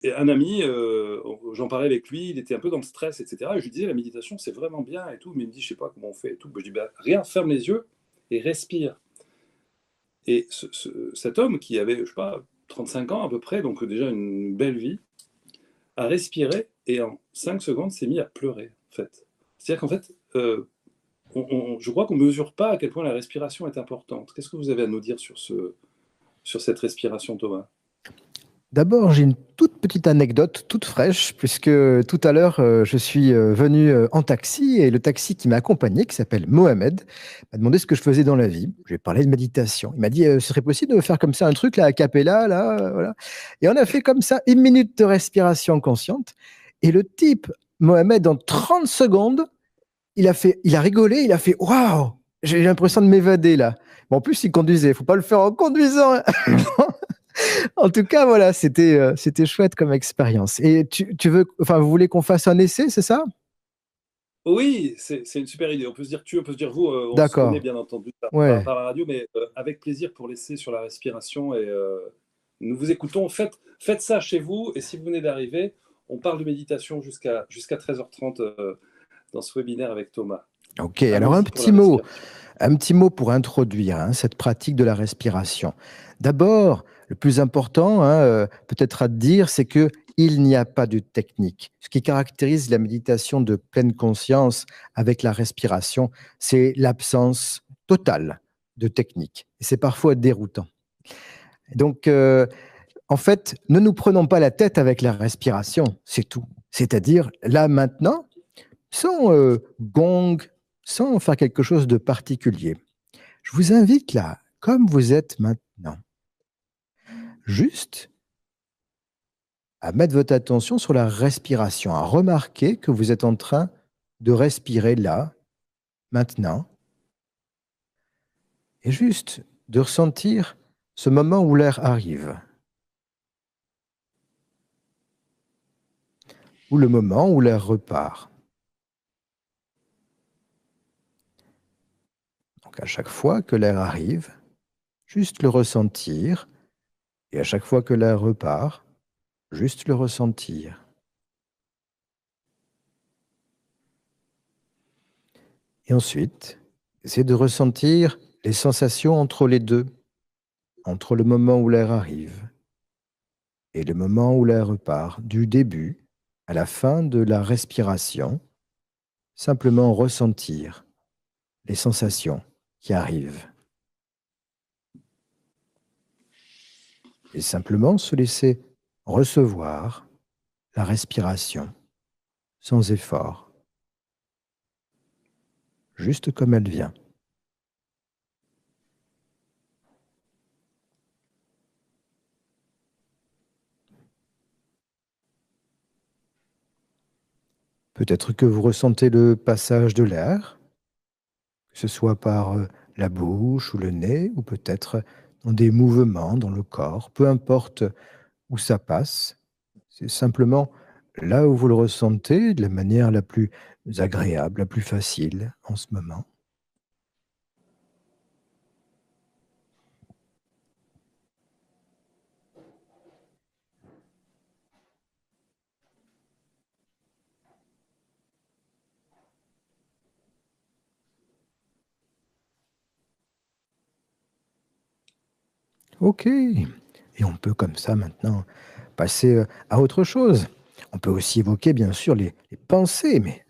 Et un ami, j'en parlais avec lui, il était un peu dans le stress, etc. Et je lui disais, la méditation, c'est vraiment bien et tout. Mais il me dit, je sais pas comment on fait et tout. Ben, je dis, bah, rien, ferme les yeux et respire. Et cet homme qui avait, je sais pas, 35 ans à peu près, donc déjà une belle vie, a respiré et en 5 secondes s'est mis à pleurer, en fait. C'est-à-dire qu'en fait, je crois qu'on ne mesure pas à quel point la respiration est importante. Qu'est-ce que vous avez à nous dire sur cette respiration, Thomas? D'abord, j'ai une toute petite anecdote, toute fraîche, puisque tout à l'heure, je suis venu en taxi et le taxi qui m'a accompagné, qui s'appelle Mohamed, m'a demandé ce que je faisais dans la vie. Je lui ai parlé de méditation. Il m'a dit, ce serait possible de faire comme ça un truc là, a cappella, là, voilà. Et on a fait comme ça 1 minute de respiration consciente. Et le type, Mohamed, en 30 secondes, il a rigolé, il a fait, waouh, j'ai l'impression de m'évader là. Bon, en plus, il conduisait, il ne faut pas le faire en conduisant, hein. En tout cas, voilà, c'était chouette comme expérience. Et enfin, vous voulez qu'on fasse un essai, c'est ça? Oui, c'est une super idée. On peut se dire tu, on peut se dire vous, on se connaît D'accord. bien entendu Ouais. par la radio, mais avec plaisir pour l'essai sur la respiration et nous vous écoutons. Faites ça chez vous et si vous venez d'arriver, on parle de méditation jusqu'à 13h30 dans ce webinaire avec Thomas. Ok. Alors, Allons-y pour la respiration. un petit mot pour introduire hein, cette pratique de la respiration. D'abord, le plus important, hein, peut-être à dire, c'est que il n'y a pas de technique. Ce qui caractérise la méditation de pleine conscience avec la respiration, c'est l'absence totale de technique. Et c'est parfois déroutant. Donc, en fait, ne nous prenons pas la tête avec la respiration, c'est tout. C'est-à-dire, là maintenant, sans gong, sans faire quelque chose de particulier. Je vous invite là, comme vous êtes maintenant, juste à mettre votre attention sur la respiration, à remarquer que vous êtes en train de respirer là, maintenant, et juste de ressentir ce moment où l'air arrive, ou le moment où l'air repart. Donc à chaque fois que l'air arrive, juste le ressentir, et à chaque fois que l'air repart, juste le ressentir. Et ensuite, essayez de ressentir les sensations entre les deux, entre le moment où l'air arrive et le moment où l'air repart, du début à la fin de la respiration, simplement ressentir les sensations qui arrivent. Et simplement se laisser recevoir la respiration sans effort, juste comme elle vient. Peut-être que vous ressentez le passage de l'air, que ce soit par la bouche ou le nez, ou peut-être dans des mouvements dans le corps, peu importe où ça passe, c'est simplement là où vous le ressentez de la manière la plus agréable, la plus facile en ce moment. Ok. Et on peut comme ça maintenant passer à autre chose. On peut aussi évoquer bien sûr les pensées, mais